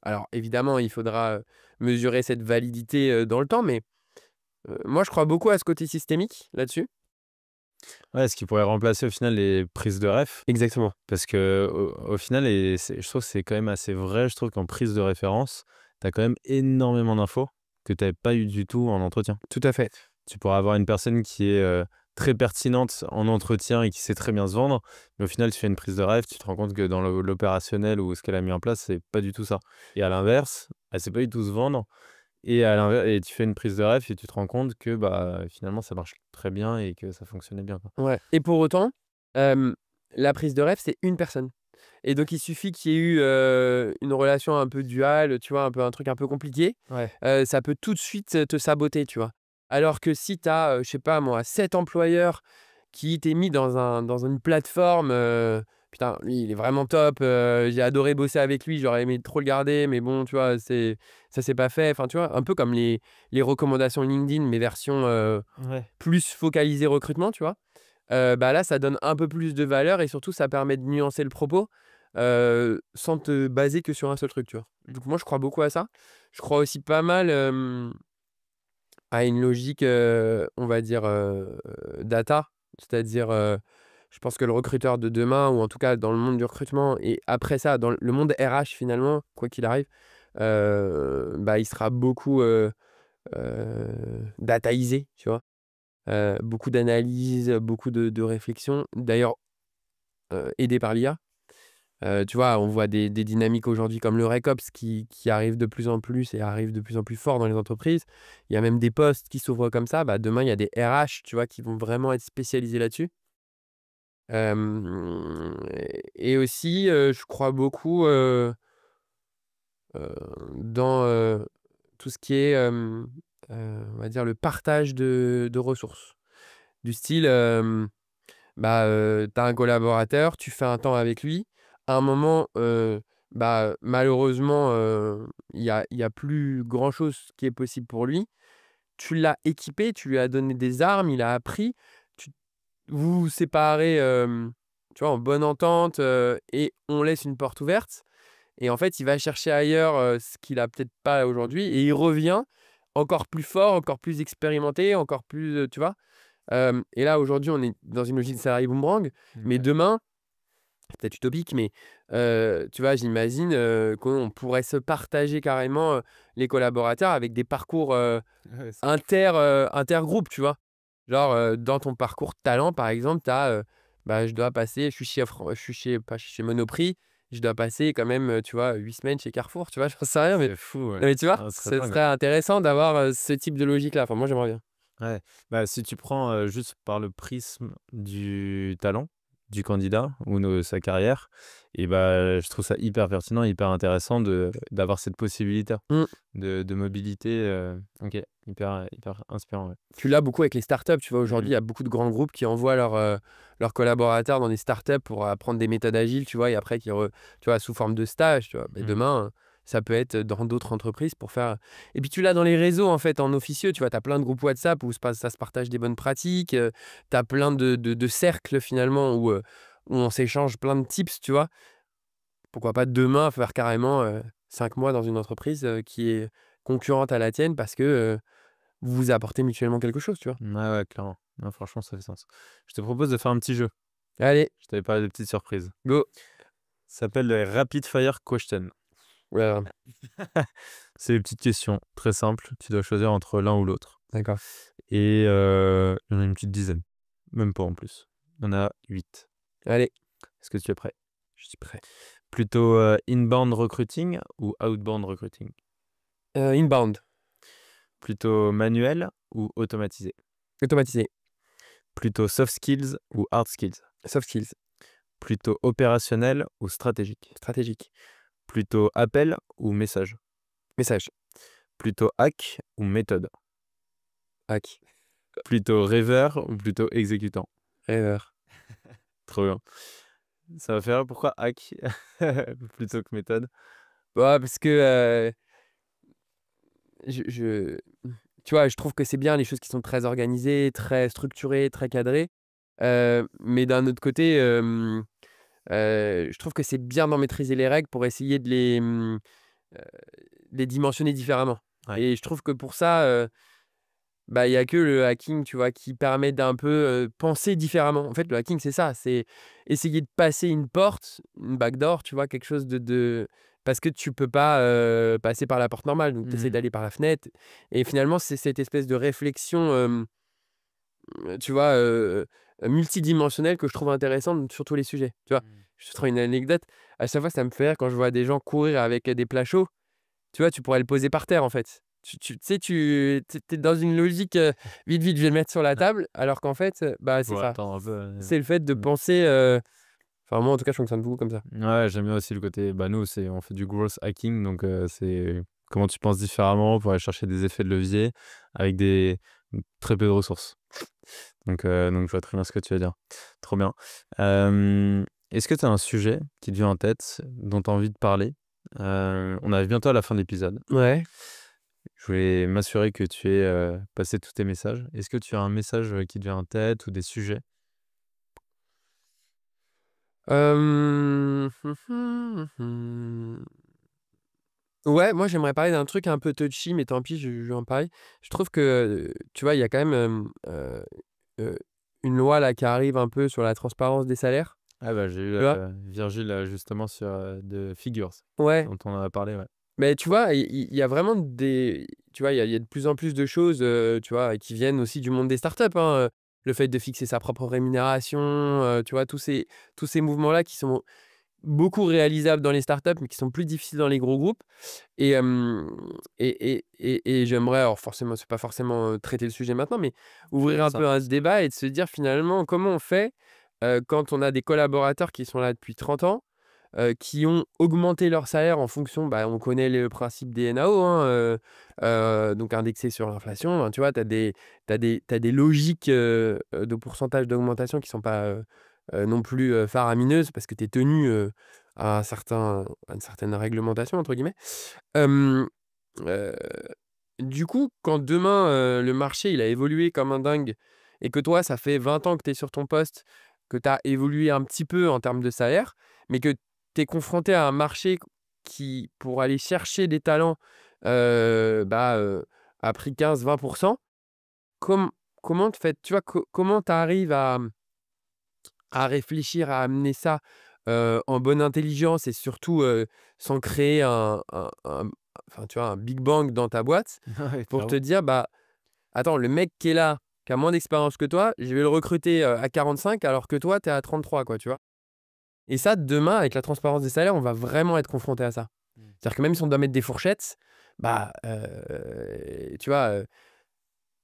Alors évidemment, il faudra mesurer cette validité dans le temps, mais moi, je crois beaucoup à ce côté systémique là-dessus. Ouais, ce qui pourrait remplacer au final les prises de ref. Exactement. Parce que au final, je trouve que c'est quand même assez vrai, je trouve qu'en prise de référence, tu as quand même énormément d'infos que tu n'avais pas eu du tout en entretien. Tout à fait. Tu pourras avoir une personne qui est très pertinente en entretien et qui sait très bien se vendre, mais au final, tu fais une prise de ref, tu te rends compte que dans l'opérationnel ou ce qu'elle a mis en place, c'est pas du tout ça. Et à l'inverse, elle sait pas du tout se vendre. Et tu fais une prise de ref et tu te rends compte que bah, finalement, ça marche très bien et que ça fonctionnait bien, quoi. Ouais. Et pour autant, la prise de rêve, c'est une personne. Et donc, il suffit qu'il y ait eu une relation un peu duale, tu vois, un truc un peu compliqué. Ouais. Ça peut tout de suite te saboter, tu vois. Alors que si tu as, je sais pas moi, 7 employeurs qui t'est mis dans une plateforme, putain, lui, il est vraiment top, j'ai adoré bosser avec lui, j'aurais aimé trop le garder, mais bon, tu vois, ça s'est pas fait. Enfin, tu vois, un peu comme les recommandations LinkedIn, mais version Ouais. plus focalisée recrutement, tu vois. Bah là, ça donne un peu plus de valeur et surtout, ça permet de nuancer le propos sans te baser que sur un seul truc, tu vois. Donc moi, je crois beaucoup à ça. Je crois aussi pas mal à une logique, on va dire, data. C'est-à-dire, je pense que le recruteur de demain, ou en tout cas dans le monde du recrutement, et après ça, dans le monde RH finalement, quoi qu'il arrive, bah, il sera beaucoup dataisé, tu vois. Beaucoup d'analyse, beaucoup de réflexion. D'ailleurs, aidé par l'IA. Tu vois, on voit des dynamiques aujourd'hui comme le RecOps qui arrivent de plus en plus et arrivent de plus en plus fort dans les entreprises. Il y a même des postes qui s'ouvrent comme ça. Bah, demain, il y a des RH, tu vois, qui vont vraiment être spécialisés là-dessus. Et aussi, je crois beaucoup heu, dans tout ce qui est, on va dire, le partage de ressources. Du style, bah, tu as un collaborateur, tu fais un temps avec lui. À un moment, bah, malheureusement, il y a plus grand-chose qui est possible pour lui. Tu l'as équipé, tu lui as donné des armes, il a appris. Tu Vous vous séparez, tu vois, en bonne entente, et on laisse une porte ouverte. Et en fait, il va chercher ailleurs, ce qu'il a peut-être pas aujourd'hui, et il revient encore plus fort, encore plus expérimenté, encore plus, tu vois? Et là, aujourd'hui, on est dans une logique de salarié boomerang, mais OK. demain, c'est peut-être utopique, mais tu vois, j'imagine qu'on pourrait se partager carrément les collaborateurs avec des parcours Ouais, c'est intergroupes, tu vois. Genre, dans ton parcours talent, par exemple, tu as, bah, je dois passer, je suis chez, pas chez Monoprix, je dois passer quand même, tu vois, 8 semaines chez Carrefour, tu vois, j'en sais rien, mais, c'est fou, ouais. non, mais tu vois, Ah, ce serait ce dingue. serait intéressant d'avoir ce type de logique-là. Enfin, moi, j'aimerais bien. Ouais, bah, si tu prends, juste par le prisme du talent du candidat ou de sa carrière et bah, je trouve ça hyper pertinent, hyper intéressant d'avoir cette possibilité Mmh. de mobilité, OK, hyper inspirant, ouais. Tu l'as beaucoup avec les startups, tu vois? Mmh Aujourd'hui, mh. il y a beaucoup de grands groupes qui envoient leurs collaborateurs dans des startups pour apprendre des méthodes agiles, tu vois? Et après tu vois, sous forme de stage, tu vois? Beh, Mmh. demain, ça peut être dans d'autres entreprises pour faire, et puis tu l'as dans les réseaux, en fait, en officieux, tu vois? Tu as plein de groupes WhatsApp où ça se partage des bonnes pratiques, tu as plein de cercles finalement où on s'échange plein de tips, tu vois? Pourquoi pas demain faire carrément, 5 mois dans une entreprise, qui est concurrente à la tienne parce que, vous vous apportez mutuellement quelque chose, tu vois? Ouais, ouais, clairement. Non, franchement, ça fait sens. Je te propose de faire un petit jeu. Allez, Je t'avais parlé de petites surprises. go! Ça s'appelle le Rapid Fire Question. Ouais, C'est des petites questions très simples, tu dois choisir entre l'un ou l'autre d'accord. et il y en a une petite dizaine, même pas en plus. Il y en a 8. Allez, Est-ce que tu es prêt? je suis prêt. Plutôt, inbound recruiting ou outbound recruiting? Inbound, Plutôt manuel ou automatisé? automatisé, Plutôt soft skills ou hard skills? soft skills, Plutôt opérationnel ou stratégique? stratégique, Plutôt appel ou message? message, Plutôt hack ou méthode? hack, Plutôt rêveur ou plutôt exécutant? rêveur. Trop bien. Ça va faire pourquoi hack plutôt que méthode? Bah, parce que, je tu vois, je trouve que c'est bien les choses qui sont très organisées, très structurées, très cadrées, mais d'un autre côté, Je trouve que c'est bien d'en maîtriser les règles pour essayer heu, de les dimensionner différemment Ouais. et je trouve que pour ça, bah, il y a que le hacking, tu vois, qui permet d'un peu, penser différemment. En fait, le hacking, c'est ça, c'est essayer de passer une porte, une backdoor, tu vois? Quelque chose parce que tu peux pas, passer par la porte normale, donc tu essaies Mmh. d'aller par la fenêtre et finalement, c'est cette espèce de réflexion, tu vois, multidimensionnelle que je trouve intéressante sur tous les sujets, tu vois? Mmh. Je te trouve une anecdote, à chaque fois, ça me fait rire quand je vois des gens courir avec, des plats chauds. Tu vois, tu pourrais le poser par terre, en fait. Tu sais, tu es dans une logique, «Vite, vite, je vais le mettre sur la Ouais. table», alors qu'en fait, bah, c'est Faut ça. attendre un peu, C'est le fait de mmh. penser, enfin, moi, en tout cas, je fonctionne beaucoup comme ça. Ouais, j'aime bien aussi le côté bah, nous, on fait du growth hacking, donc c'est comment tu penses différemment pour aller chercher des effets de levier avec très peu de ressources. Donc je vois très bien ce que tu veux dire. Trop bien. Est-ce que tu as un sujet qui te vient en tête, dont tu as envie de parler? On arrive bientôt à la fin de l'épisode. Ouais. Je voulais m'assurer que tu aies, passé tous tes messages. Est-ce que tu as un message, qui te vient en tête ou des sujets? Mmh. Ouais, moi, j'aimerais parler d'un truc un peu touchy, mais tant pis, je vais en parler. Je trouve que, tu vois, il y a quand même, heu, une loi, là, qui arrive un peu sur la transparence des salaires, Ah bah, j'ai eu, tu vois? Virgile, justement sur, de Figures, Ouais. dont on en a parlé, ouais. Mais tu vois, il y a vraiment des tu vois, il y a de plus en plus de choses, tu vois, qui viennent aussi du monde des startups, hein, le fait de fixer sa propre rémunération, tu vois, tous ces mouvements-là qui sont beaucoup réalisables dans les startups, mais qui sont plus difficiles dans les gros groupes et hem et j'aimerais alors forcément, c'est pas forcément, traiter le sujet maintenant, mais ouvrir un Ça peu à ce débat et de se dire finalement comment on fait, quand on a des collaborateurs qui sont là depuis 30 ans, qui ont augmenté leur salaire en fonction, bah, on connaît le principe des NAO, hein, donc indexé sur l'inflation, hein, tu vois? Tu as des logiques, de pourcentage d'augmentation qui sont pas, non plus, faramineuses parce que tu es tenu, à une certaine «réglementation» entre guillemets. Hem, heu, du coup, quand demain, le marché il a évolué comme un dingue et que toi, ça fait 20 ans que tu es sur ton poste, que tu as évolué un petit peu en termes de salaire, mais que tu es confronté à un marché qui, pour aller chercher des talents, bah, a pris 15-20. Com comment tu fais tu vois, comment tu arrives à réfléchir, à amener ça, en bonne intelligence et surtout, sans créer enfin, tu vois, un big bang dans ta boîte ouais, pour te clairement. dire: «Bah, attends, le mec qui est là, qui a moins d'expérience que toi, je vais le recruter, à 45 alors que toi, tu es à 33», quoi, tu vois? Et ça, demain, avec la transparence des salaires, on va vraiment être confronté à ça. Mmh. C'est-à-dire que même si on doit mettre des fourchettes, bah, tu vois,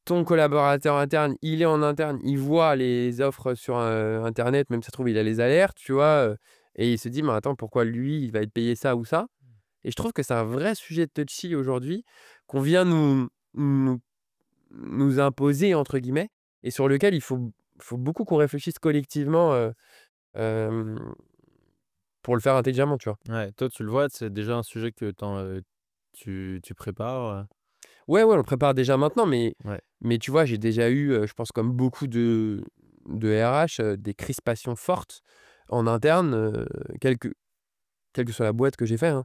ton collaborateur interne, il est en interne, il voit les offres sur, internet, même si ça se trouve, il a les alertes, tu vois? Et il se dit: «Mais attends, pourquoi lui, il va être payé ça ou ça?» Et je trouve que c'est un vrai sujet touchy aujourd'hui qu'on vient nous «imposer» entre guillemets et sur lequel il faut beaucoup qu'on réfléchisse collectivement, hem, pour le faire intelligemment, tu vois? Ouais, toi, tu le vois, c'est déjà un sujet que tu prépares, Ouais, ouais, on le prépare déjà maintenant, mais Ouais. mais tu vois, j'ai déjà eu, je pense comme beaucoup de RH, des crispations fortes en interne, quelle que soit la boîte que j'ai fait, hein,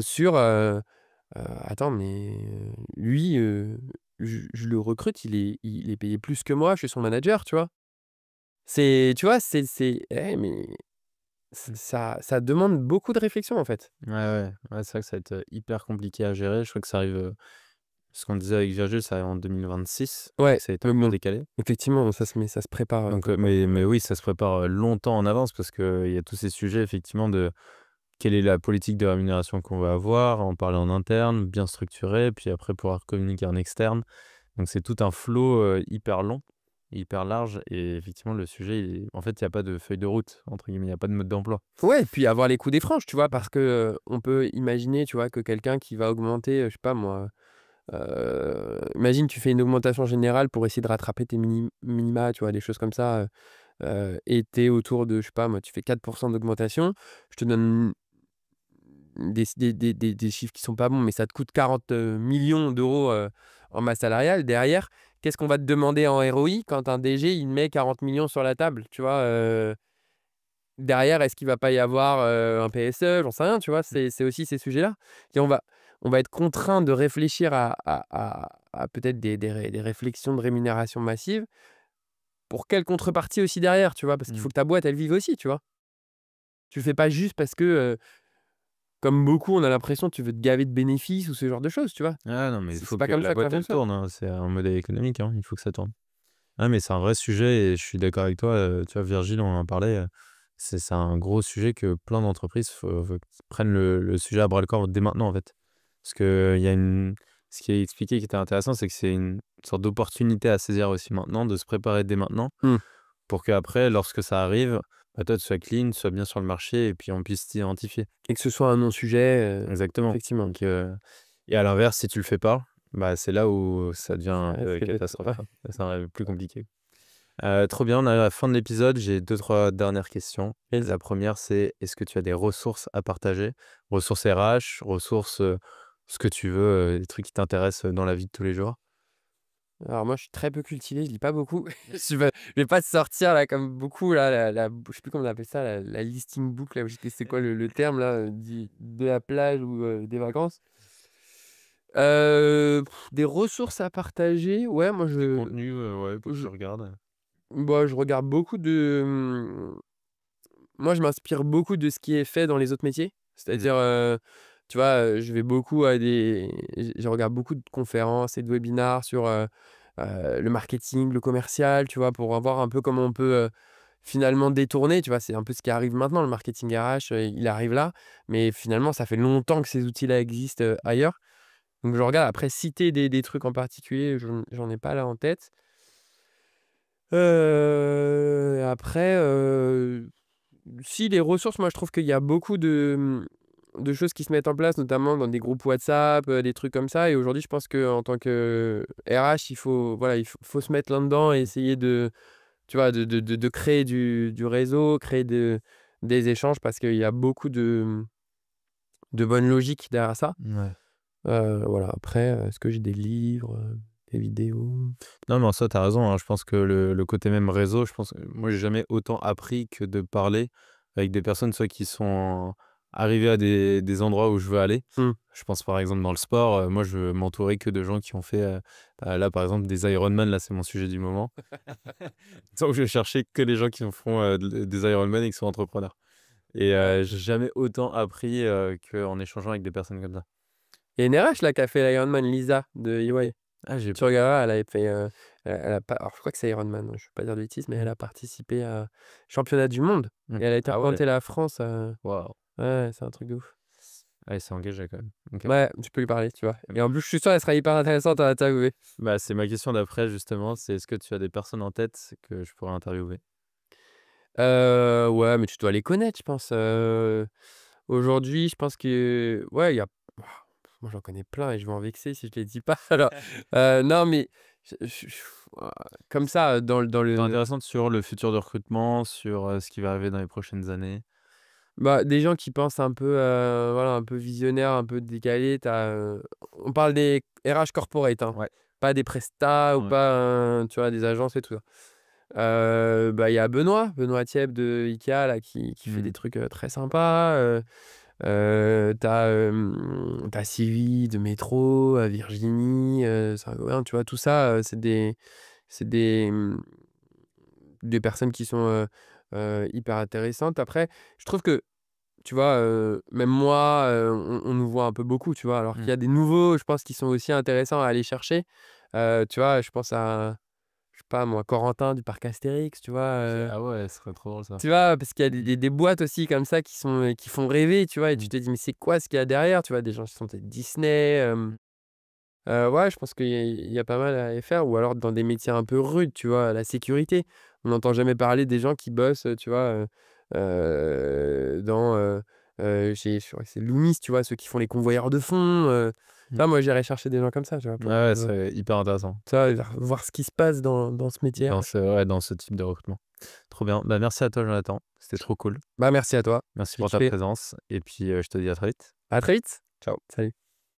sur, «Attends, mais lui, je le recrute, il est payé plus que moi, je suis son manager», tu vois? Tu vois, mais Mmh. ça demande beaucoup de réflexion, en fait. Ouais, ouais, ouais, c'est vrai que ça va être, hyper compliqué à gérer. Je crois que ça arrive, ce qu'on disait avec Virgile, ça arrive en 2026, donc Ouais, ça a été mais encore bon, décalé. effectivement, ça se prépare, Donc mais oui, ça se prépare, longtemps en avance parce qu'il y a tous ces sujets effectivement de quelle est la politique de rémunération qu'on va avoir, en parler en interne, bien structuré, puis après pouvoir communiquer en externe. Donc c'est tout un flow, hyper long, hyper large et effectivement le sujet il est en fait, il y a pas de «feuille de route» entre guillemets, il y a pas de mode d'emploi. Ouais et puis avoir les coups des franches, tu vois? Parce que, on peut imaginer, tu vois, que quelqu'un qui va augmenter, je sais pas moi, imagine tu fais une augmentation générale pour essayer de rattraper tes minima, tu vois? Des choses comme ça, et tu es autour de, je sais pas moi, tu fais 4 d'augmentation. Je te donne des chiffres qui sont pas bons, mais ça te coûte 40 millions d'euros en masse salariale. Derrière, qu'est-ce qu'on va te demander en ROI quand un DG, il met 40 millions sur la table, tu vois? derrière, est-ce qu'il va pas y avoir, un PSE? J'en sais rien, tu vois? C'est aussi ces sujets-là et on va être contraint de réfléchir à peut-être des réflexions de rémunération massive pour quelle contrepartie aussi derrière, tu vois? Parce qu'il Mmh. faut que ta boîte, elle vive aussi, tu vois? Tu le fais pas juste parce que, comme beaucoup, on a l'impression, tu veux te gaver de bénéfices ou ce genre de choses, tu vois? Ah non, mais il C'est faut pas que comme la ça que ça boîte, elle fonctionne. tourne, hein, c'est un modèle économique, hein, il faut que ça tourne. Ah mais c'est un vrai sujet et je suis d'accord avec toi, tu vois, Virgile, on en parlait, c'est un gros sujet que plein d'entreprises faut qu'ils prennent le sujet à bras-le-corps dès maintenant, en fait. Parce qu'il y a une ce qui est expliqué qui était intéressant, c'est que c'est une sorte d'opportunité à saisir aussi maintenant, de se préparer dès maintenant Mmh. pour qu'après, lorsque ça arrive, bah, toi, tu sois clean, tu sois bien sur le marché et puis on puisse t'identifier. Et que ce soit un non-sujet, Exactement. effectivement. Donc et à l'inverse, si tu le fais pas, bah, c'est là où ça devient Ça un peu risque d'être ouais. catastrophe, hein. Ça devient plus compliqué. Trop bien, on arrive à la fin de l'épisode. J'ai deux trois dernières questions. Vas-y. La première, c'est est-ce que tu as des ressources à partager? Ressources RH, ressources, ce que tu veux, des trucs qui t'intéressent, dans la vie de tous les jours? Alors moi, je suis très peu cultivé, je lis pas beaucoup. Je vais pas te sortir là comme beaucoup là, je sais plus comment on appelle ça, la listing book là, où j'étais c'est quoi le terme là, de la plage ou, des vacances. Des ressources à partager, ouais, moi Du je contenu, ouais, que je tu regardes? bah, je regarde beaucoup de, moi je m'inspire beaucoup de ce qui est fait dans les autres métiers. Mmh. C'est-à-dire, tu vois, je vais beaucoup à des je regarde beaucoup de conférences et de webinars sur, le marketing, le commercial, tu vois? Pour voir un peu comment on peut, finalement détourner, tu vois? C'est un peu ce qui arrive maintenant, le marketing RH, il arrive là, mais finalement ça fait longtemps que ces outils-là existent, ailleurs. Donc je regarde, après citer des trucs en particulier, j'en ai pas là en tête. Après, si les ressources, moi je trouve qu'il y a beaucoup de choses qui se mettent en place, notamment dans des groupes WhatsApp, des trucs comme ça et aujourd'hui je pense qu'en tant que RH, il faut voilà, il faut se mettre là-dedans et essayer de, tu vois, de créer du réseau, créer des échanges parce qu'il y a beaucoup de bonne logique derrière ça. Ouais. Voilà, après, est-ce que j'ai des livres, des vidéos? Non, mais en soi, tu as raison, hein. Je pense que le côté même réseau, je pense que moi, j'ai jamais autant appris que de parler avec des personnes, soit qui sont arrivées à des endroits où je veux aller. Mmh. Je pense par exemple dans le sport, moi, je m'entourais que de gens qui ont fait, là, par exemple, des Ironman, là, c'est mon sujet du moment. Donc je vais chercher que les gens qui en font, des Ironman et qui sont entrepreneurs. Et Ouais. j'ai jamais autant appris, qu'en échangeant avec des personnes comme ça. Il y a une RH là qui a fait l'Ironman, Lisa de EY. Ah, j'ai Tu regarderas, elle avait fait, elle a pas alors je crois que c'est Ironman, je ne veux pas dire de bêtises, mais elle mmh, a participé à championnat du monde mmh. et elle a été Ah ouais? représenter la France, Waouh! ouais, c'est un truc de ouf. Ouais, c'est engagé quand même. OK. Ouais, tu peux lui parler, tu vois? Et en plus, je suis sûr, elle sera hyper intéressante à interviewer. Bah, c'est ma question d'après justement, c'est est-ce que tu as des personnes en tête que je pourrais interviewer? Ouais, mais tu dois les connaître, je pense, aujourd'hui, je pense que ouais, il y a moi, j'en connais plein et je vais en vexer si je les dis pas. Alors, non, mais je comme ça, Sont le intéressantes sur le futur de recrutement, sur, ce qui va arriver dans les prochaines années? bah, des gens qui pensent un peu, voilà, un peu visionnaire, un peu décalé. On parle des RH corporate, hein, Ouais, pas des prestats ou ouais. pas, tu vois, des agences et tout ça. Bah, il y a Benoît Thiep de IKEA là qui fait des Mmh. trucs, très sympas, tu as Sylvie de Métro, Virginie, Saint-Gobain, tu vois? Tout ça, c'est des personnes qui sont, hyper intéressantes. Après, je trouve que tu vois, même moi, on nous voit un peu beaucoup, tu vois? Alors qu'il Mmh. y a des nouveaux, je pense, qui sont aussi intéressants à aller chercher. Tu vois, je pense à, je sais pas moi, Corentin du parc Astérix, tu vois? OK. Ah ouais, ce serait trop drôle ça. Tu vois? Parce qu'il y a des boîtes aussi comme ça qui sont, qui font rêver, tu vois? Et tu Mmh. te dis: «Mais c'est quoi ce qu'il y a derrière?» Tu vois? Des gens qui sont peut-être Disney, Mmh. ouais, je pense qu'il y a pas mal à y faire ou alors dans des métiers un peu rudes, tu vois? La sécurité. On n'entend jamais parler des gens qui bossent, tu vois, dans, je crois que c'est Loomis, tu vois? Ceux qui font les convoyeurs de fonds, tu Mmh. vois? Moi, j'irais chercher des gens comme ça, tu vois? Ouais, Pour, ouais, c'est hyper intéressant tu vois, voir ce qui se passe dans ce métier dans RH. ce ouais, dans ce type de recrutement. Trop bien. Bah, merci à toi Jonathan, c'était trop cool. Bah, merci à toi. Merci J'ai pour ta kiffé. présence et puis, je te dis à très vite. À très vite. Ciao. Salut.